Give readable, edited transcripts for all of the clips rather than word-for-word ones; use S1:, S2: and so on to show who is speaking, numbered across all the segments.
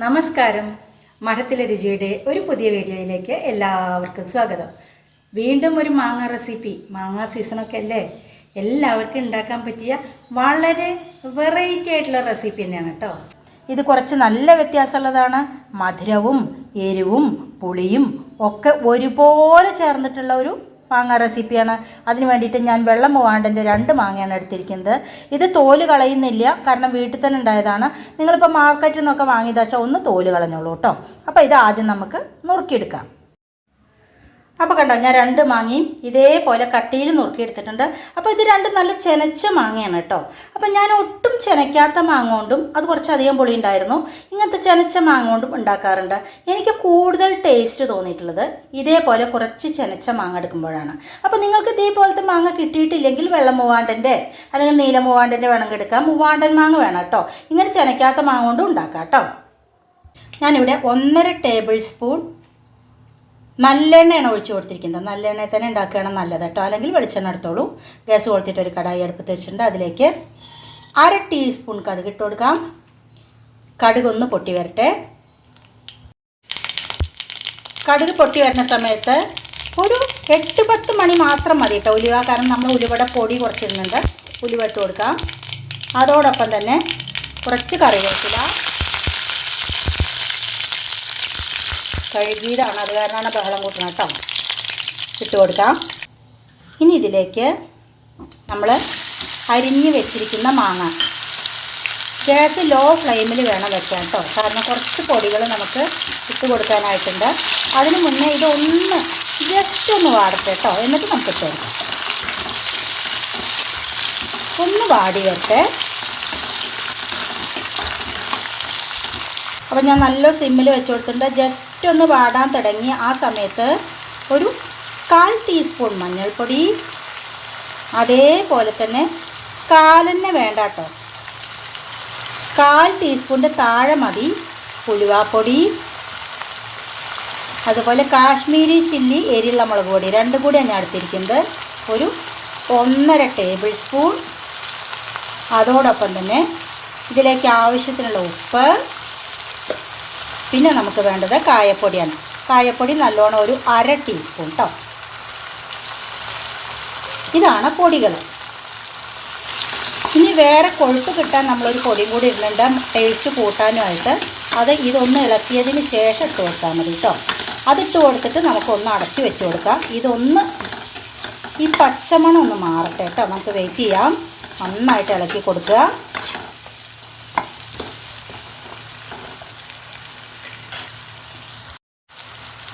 S1: നമസ്കാരം. മഠത്തിലെ രുചിയുടെ ഒരു പുതിയ വീഡിയോയിലേക്ക് എല്ലാവർക്കും സ്വാഗതം. വീണ്ടും ഒരു മാങ്ങ റെസിപ്പി. മാങ്ങ സീസണൊക്കെ അല്ലേ, എല്ലാവർക്കും ഉണ്ടാക്കാൻ പറ്റിയ വളരെ വെറൈറ്റി ആയിട്ടുള്ള റെസിപ്പി തന്നെയാണ് കേട്ടോ. ഇത് കുറച്ച് നല്ല വ്യത്യാസമുള്ളതാണ്. മധുരവും എരിവും പുളിയും ഒക്കെ ഒരുപോലെ ചേർന്നിട്ടുള്ള ഒരു മാങ്ങ റെസിപ്പിയാണ്. അതിന് വേണ്ടിയിട്ട് ഞാൻ വെള്ളം മൂവാണ്ടൻ്റെ 2 മാങ്ങയാണ് എടുത്തിരിക്കുന്നത്. ഇത് തോല് കളയുന്നില്ല, കാരണം വീട്ടിൽ തന്നെ ഉണ്ടായതാണ്. നിങ്ങളിപ്പോൾ മാർക്കറ്റിൽ നിന്നൊക്കെ വാങ്ങിയതാച്ചാൽ ഒന്ന് തോല് കളഞ്ഞോളൂ കേട്ടോ. അപ്പോൾ ഇത് ആദ്യം നമുക്ക് നുറുക്കിയെടുക്കാം. അപ്പോൾ കണ്ടോ, ഞാൻ 2 മാങ്ങയും ഇതേപോലെ കട്ടിയിൽ നുറുക്കിയെടുത്തിട്ടുണ്ട്. അപ്പോൾ ഇത് 2 നല്ല ചെനച്ച മാങ്ങയാണ് കേട്ടോ. അപ്പോൾ ഞാൻ ഒട്ടും ചെനയ്ക്കാത്ത മാങ്ങ കൊണ്ടും അത് കുറച്ചധികം പുളി ഉണ്ടായിരുന്നു, ഇങ്ങനത്തെ ചെനച്ച മാങ്ങ കൊണ്ടും ഉണ്ടാക്കാറുണ്ട്. എനിക്ക് കൂടുതൽ ടേസ്റ്റ് തോന്നിയിട്ടുള്ളത് ഇതേപോലെ കുറച്ച് ചെനച്ച മാങ്ങ എടുക്കുമ്പോഴാണ്. അപ്പോൾ നിങ്ങൾക്ക് ഇതേപോലത്തെ മാങ്ങ കിട്ടിയിട്ടില്ലെങ്കിൽ വെള്ളം മൂവാണ്ടൻ്റെ അല്ലെങ്കിൽ നീല മൂവാണ്ടൻ്റെ വേണമെങ്കിൽ എടുക്കാം. മൂവാണ്ടൻ മാങ്ങ വേണം കേട്ടോ. ഇങ്ങനെ ചെനയ്ക്കാത്ത മാങ്ങ കൊണ്ടും ഉണ്ടാക്കാം കേട്ടോ. ഞാനിവിടെ 1.5 ടേബിൾ സ്പൂൺ നല്ലെണ്ണയാണ് ഒഴിച്ച് കൊടുത്തിരിക്കുന്നത്. നല്ലെണ്ണയിൽ തന്നെ ഉണ്ടാക്കുകയാണ് നല്ലത് കേട്ടോ, അല്ലെങ്കിൽ വെളിച്ചെണ്ണ എടുത്തോളൂ. ഗ്യാസ് കൊളുത്തിയിട്ട് ഒരു കടായി അടുപ്പത്ത് വെച്ചിട്ടുണ്ട്. അതിലേക്ക് 1/2 ടീസ്പൂൺ കടുക് ഇട്ട് കൊടുക്കാം. കടുകൊന്ന് പൊട്ടി വരട്ടെ. കടുക് പൊട്ടി വരുന്ന സമയത്ത് ഒരു 8-10 മണി മാത്രം മതി കേട്ടോ ഉലുവ, കാരണം നമ്മൾ ഉലുവയുടെ പൊടി കുറച്ചിടുന്നുണ്ട്. ഉലുവ ഇട്ട് കൊടുക്കാം. അതോടൊപ്പം തന്നെ കുറച്ച് കറിവേപ്പില, കഴുകിയതാണ്, അത് കാരണമാണ് ബഹളം കൂട്ടുന്നത് കേട്ടോ. ഇട്ട് കൊടുക്കാം. ഇനി ഇതിലേക്ക് നമ്മൾ അരിഞ്ഞ് വെച്ചിരിക്കുന്ന മാങ്ങ ഗ്യാസ് ലോ ഫ്ലെയിമിൽ വേണം വെക്കാൻ കേട്ടോ, കാരണം കുറച്ച് പൊടികൾ നമുക്ക് ഇട്ട് കൊടുക്കാനായിട്ടുണ്ട്. അതിന് മുന്നേ ഇതൊന്ന് ജസ്റ്റ് ഒന്ന് വാടട്ടെ കേട്ടോ, എന്നിട്ട് നമുക്ക് ഇട്ട് കൊടുക്കാം. ഒന്ന് വാടി വരട്ടെ. അപ്പോൾ ഞാൻ നല്ല സിമ്മിൽ വെച്ച് കൊടുത്തിട്ടുണ്ട്. ജസ്റ്റ് ഒന്ന് വാടാൻ തുടങ്ങി ആ സമയത്ത് ഒരു 1/4 ടീസ്പൂൺ മഞ്ഞൾപ്പൊടി, അതേപോലെ തന്നെ കാലന്നെ വേണ്ട കേട്ടോ, 1/4 ടീസ്പൂണിൻ്റെ താഴെ മതി ഉലുവാപ്പൊടി, അതുപോലെ കാശ്മീരി ചില്ലി എരിയുള്ള മുളക് പൊടി 2 കൂടിയാണ് ഞാൻ എടുത്തിരിക്കുന്നത്, ഒരു 1.5 ടേബിൾ സ്പൂൺ. അതോടൊപ്പം തന്നെ ഇതിലേക്ക് ആവശ്യത്തിനുള്ള ഉപ്പ്, പിന്നെ നമുക്ക് വേണ്ടത് കായപ്പൊടിയാണ്. കായപ്പൊടി നല്ലോണം ഒരു 1/2 ടീസ്പൂൺ കേട്ടോ. ഇതാണ് പൊടികൾ. ഇനി വേറെ കൊഴുപ്പ് കിട്ടാൻ നമ്മളൊരു പൊടിയും കൂടി ഇടുന്നുണ്ട്, ടേസ്റ്റ് കൂട്ടാനുമായിട്ട്. അത് ഇതൊന്ന് ഇളക്കിയതിന് ശേഷം ഇട്ട് കൊടുത്താൽ മതി കേട്ടോ. അതിട്ട് കൊടുത്തിട്ട് നമുക്കൊന്ന് അടച്ച് വെച്ച് കൊടുക്കാം. ഇതൊന്ന് ഈ പച്ചമണം ഒന്ന് മാറട്ടെ കേട്ടോ, നമുക്ക് വെയിറ്റ് ചെയ്യാം. നന്നായിട്ട് ഇളക്കി കൊടുക്കുക.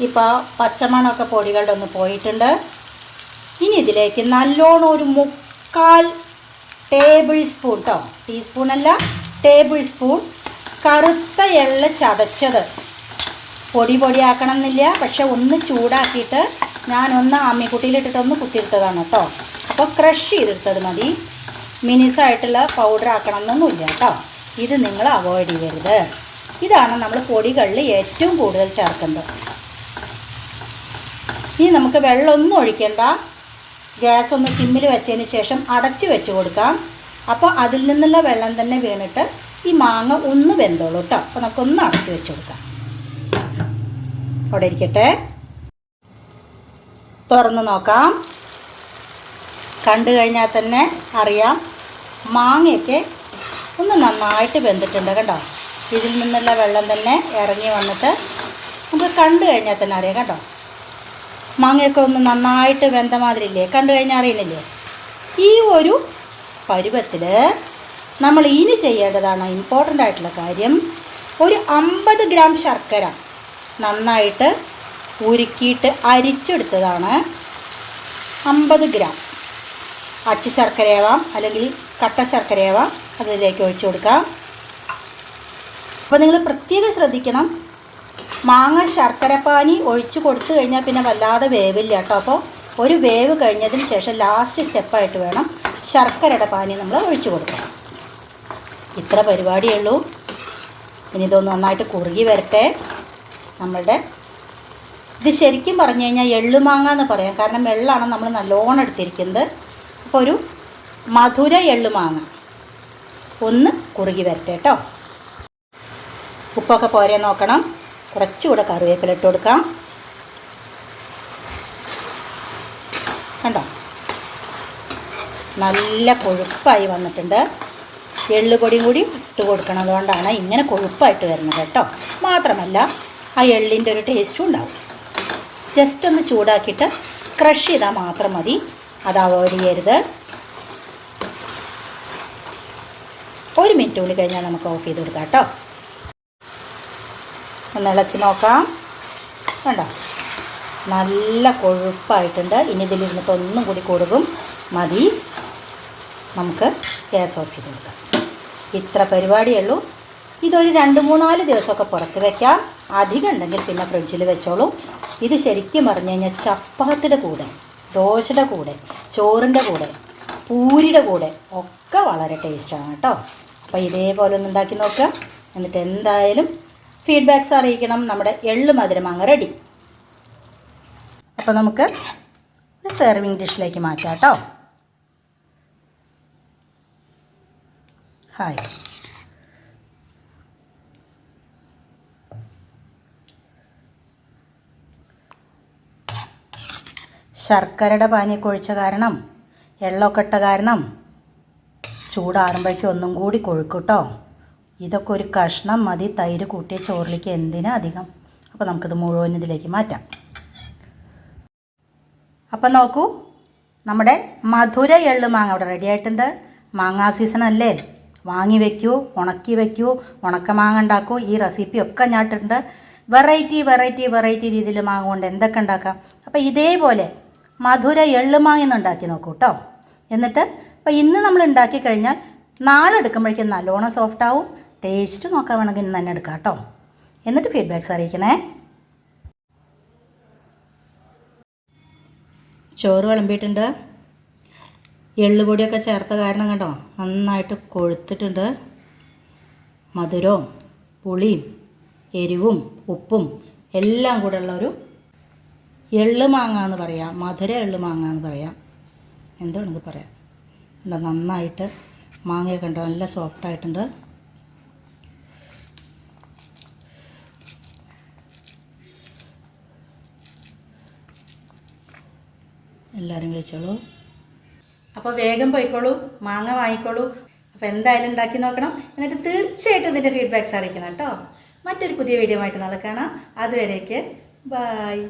S1: ഇപ്പോൾ പച്ചമണമൊക്കെ പൊടികളുടെ ഒന്ന് പോയിട്ടുണ്ട്. ഇനി ഇതിലേക്ക് നല്ലോണം ഒരു 3/4 ടേബിൾ സ്പൂൺ കേട്ടോ, ടീസ്പൂണല്ല ടേബിൾ സ്പൂൺ കറുത്ത എള്ള് ചതച്ചത്. പൊടിയാക്കണം എന്നില്ല, പക്ഷെ ഒന്ന് ചൂടാക്കിയിട്ട് ഞാനൊന്ന് അമ്മിക്കുട്ടിയിലിട്ടിട്ടൊന്ന് കുത്തിയിട്ടതാണ് കേട്ടോ. അപ്പോൾ ക്രഷ് ചെയ്തെടുത്തത് മതി, മിനിസായിട്ടുള്ള പൗഡർ ആക്കണം എന്നൊന്നുമില്ല കേട്ടോ. ഇത് നിങ്ങൾ അവോയ്ഡ് ചെയ്യരുത്. ഇതാണ് നമ്മൾ പൊടികളിൽ ഏറ്റവും കൂടുതൽ ചേർക്കുന്നത്. ഇനി നമുക്ക് വെള്ളമൊന്നും ഒഴിക്കേണ്ട, ഗ്യാസ് ഒന്ന് സിമ്മിൽ വെച്ചതിന് ശേഷം അടച്ച് വെച്ച് കൊടുക്കാം. അപ്പോൾ അതിൽ നിന്നുള്ള വെള്ളം തന്നെ വീണിട്ട് ഈ മാങ്ങ ഒന്ന് വെന്തോളൂ കേട്ടോ. അപ്പോൾ നമുക്കൊന്ന് അടച്ച് വെച്ച് കൊടുക്കാം. അവിടെ ഇരിക്കട്ടെ. തുറന്ന് നോക്കാം. കണ്ടു കഴിഞ്ഞാൽ തന്നെ അറിയാം മാങ്ങയൊക്കെ ഒന്ന് നന്നായിട്ട് വെന്തിട്ടുണ്ട് കേട്ടോ. ഇതിൽ നിന്നുള്ള വെള്ളം തന്നെ ഇറങ്ങി വന്നിട്ട് നമുക്ക് കണ്ടു കഴിഞ്ഞാൽ തന്നെ അറിയാം കേട്ടോ. മാങ്ങയൊക്കെ ഒന്ന് നന്നായിട്ട് വെന്ത മാതിരി ഇല്ലേ, കണ്ടു കഴിഞ്ഞാൽ അറിയുന്നില്ലേ. ഈ ഒരു പരുവത്തിൽ നമ്മൾ ഇനി ചെയ്യേണ്ടതാണ് ഇമ്പോർട്ടൻ്റ് ആയിട്ടുള്ള കാര്യം. ഒരു 50 ഗ്രാം ശർക്കര നന്നായിട്ട് ഉരുക്കിയിട്ട് അരിച്ചെടുത്തതാണ്. 50 ഗ്രാം അച്ചു ശർക്കരയാവാം അല്ലെങ്കിൽ കട്ട ശർക്കരയാവാം. അതിലേക്ക് ഒഴിച്ചു കൊടുക്കാം. അപ്പോൾ നിങ്ങൾ പ്രത്യേകം ശ്രദ്ധിക്കണം, മാങ്ങ ശർക്കരപ്പാനി ഒഴിച്ച് കൊടുത്തു കഴിഞ്ഞാൽ പിന്നെ വല്ലാതെ വേവില്ല കേട്ടോ. അപ്പോൾ ഒരു വേവ് കഴിഞ്ഞതിന് ശേഷം ലാസ്റ്റ് സ്റ്റെപ്പായിട്ട് വേണം ശർക്കരയുടെ പാനി നമ്മൾ ഒഴിച്ച് കൊടുക്കണം. ഇത്ര പരിപാടിയേ ഉള്ളൂ. ഇനി ഇതൊന്ന് നന്നായിട്ട് കുറുകി വരട്ടെ. നമ്മളുടെ ഇത് ശരിക്കും പറഞ്ഞു കഴിഞ്ഞാൽ എള്ളുമാങ്ങ എന്ന് പറയാം, കാരണം എള്ളാണ് നമ്മൾ നല്ലോണം എടുത്തിരിക്കുന്നത്. അപ്പോൾ ഒരു മധുര എള്ളുമാങ്ങ ഒന്ന് കുറുകി വരട്ടെ കേട്ടോ. ഉപ്പൊക്കെ പോരെ നോക്കണം. കുറച്ചുകൂടെ കറിവേപ്പില ഇട്ട് കൊടുക്കാം. കണ്ടോ, നല്ല കൊഴുപ്പായി വന്നിട്ടുണ്ട്. എള്ളുപൊടിയും കൂടി ഇട്ട് കൊടുക്കണം. അതുകൊണ്ടാണ് ഇങ്ങനെ കൊഴുപ്പായിട്ട് വരുന്നത് കേട്ടോ. മാത്രമല്ല ആ എള്ളിൻ്റെ ഒരു ടേസ്റ്റും ഉണ്ടാവും. ജസ്റ്റ് ഒന്ന് ചൂടാക്കിയിട്ട് ക്രഷ് ചെയ്താൽ മാത്രം മതി. അത് അവോയ്ഡ് ചെയ്യരുത്. 1 മിനിറ്റ് കൂടി കഴിഞ്ഞാൽ നമുക്ക് ഓഫ് ചെയ്ത് കൊടുക്കാം കേട്ടോ. ഒന്ന് ഇളക്കി നോക്കാം. കണ്ടോ, നല്ല കൊഴുപ്പായിട്ടുണ്ട്. ഇനി ഇതിലിരുന്നിട്ട് ഒന്നും കൂടി കൊടുക്കും മതി. നമുക്ക് ഗ്യാസ് ഓഫ് ചെയ്ത് കൊടുക്കാം. ഇത്ര പരിപാടിയേ ഉള്ളൂ. ഇതൊരു 2-3-4 ദിവസമൊക്കെ പുറത്ത് വയ്ക്കാം. അധികം ഉണ്ടെങ്കിൽ പിന്നെ ഫ്രിഡ്ജിൽ വെച്ചോളൂ. ഇത് ശരിക്കും പറഞ്ഞു കഴിഞ്ഞാൽ ചപ്പാത്തിയുടെ കൂടെ, ദോശയുടെ കൂടെ, ചോറിൻ്റെ കൂടെ, പൂരിയുടെ കൂടെ ഒക്കെ വളരെ ടേസ്റ്റാണ് കേട്ടോ. അപ്പോൾ ഇതേപോലെ ഒന്ന് ഉണ്ടാക്കി നോക്കുക. എന്നിട്ട് എന്തായാലും ഫീഡ്ബാക്ക്സ് അറിയിക്കണം. നമ്മുടെ എള്ള് മധുരമാങ്ങ റെഡി. അപ്പോൾ നമുക്ക് ഒരു സെർവിങ് ഡിഷിലേക്ക് മാറ്റാം കേട്ടോ. ഹായ്, ശർക്കരയുടെ പാനിയൊക്കെ ഒഴിച്ച കാരണം, എള്ളൊക്കെ ഇട്ട കാരണം ചൂടാറുമ്പോഴേക്കും ഒന്നും കൂടി കൊഴുക്കും കേട്ടോ. ഇതൊക്കെ ഒരു കഷ്ണം മതി തൈര് കൂട്ടിയ ചോറിലേക്ക്. എന്തിനാ അധികം. അപ്പോൾ നമുക്കിത് മുഴുവൻ ഇതിലേക്ക് മാറ്റാം. അപ്പം നോക്കൂ, നമ്മുടെ മധുര എള്ള് മാങ്ങ അവിടെ റെഡി ആയിട്ടുണ്ട്. മാങ്ങാ സീസൺ അല്ലേ, വാങ്ങി വയ്ക്കൂ, ഉണക്കി വയ്ക്കൂ, ഉണക്കമാങ്ങ ഉണ്ടാക്കൂ. ഈ റെസിപ്പിയൊക്കെ ഞാൻ ഇട്ടിട്ടുണ്ട്. വെറൈറ്റി രീതിയിൽ മാങ്ങ കൊണ്ട് എന്തൊക്കെ ഉണ്ടാക്കാം. അപ്പോൾ ഇതേപോലെ മധുര എള്ളുമാങ്ങ ഉണ്ടാക്കി നോക്കൂ കേട്ടോ. എന്നിട്ട് അപ്പോൾ ഇന്ന് നമ്മൾ ഉണ്ടാക്കി കഴിഞ്ഞാൽ നാളെ എടുക്കുമ്പോഴേക്കും നല്ലോണം സോഫ്റ്റ് ആവും. ടേസ്റ്റ് നോക്കാൻ വേണമെങ്കിൽ ഇന്ന് തന്നെ എടുക്കാം കേട്ടോ. എന്നിട്ട് ഫീഡ്ബാക്ക്സ് അറിയിക്കണേ. ചോറ് വിളമ്പിയിട്ടുണ്ട്. എള്ളുപൊടിയൊക്കെ ചേർത്ത കാരണം കണ്ടോ നന്നായിട്ട് കൊഴുത്തിട്ടുണ്ട്. മധുരവും പുളിയും എരിവും ഉപ്പും എല്ലാം കൂടെ ഉള്ളൊരു എള്ള് മാങ്ങ എന്ന് പറയാം. മധുര എള്ള് മാങ്ങ എന്ന് പറയാം. എന്താണെന്ന് പറയാം. കണ്ടോ നന്നായിട്ട് മാങ്ങയൊക്കെ ഉണ്ടോ നല്ല സോഫ്റ്റായിട്ടുണ്ട്. എല്ലാവരും കഴിച്ചോളൂ. അപ്പോൾ വേഗം പോയിക്കോളൂ, മാങ്ങ വാങ്ങിക്കോളൂ. അപ്പോൾ എന്തായാലും ഉണ്ടാക്കി നോക്കണം. എന്നിട്ട് തീർച്ചയായിട്ടും ഇതിൻ്റെ ഫീഡ്ബാക്ക്സ് അറിയിക്കണം കേട്ടോ. മറ്റൊരു പുതിയ വീഡിയോ ആയിട്ട് നാളെ കാണാം. അതുവരേക്ക് ബായ്.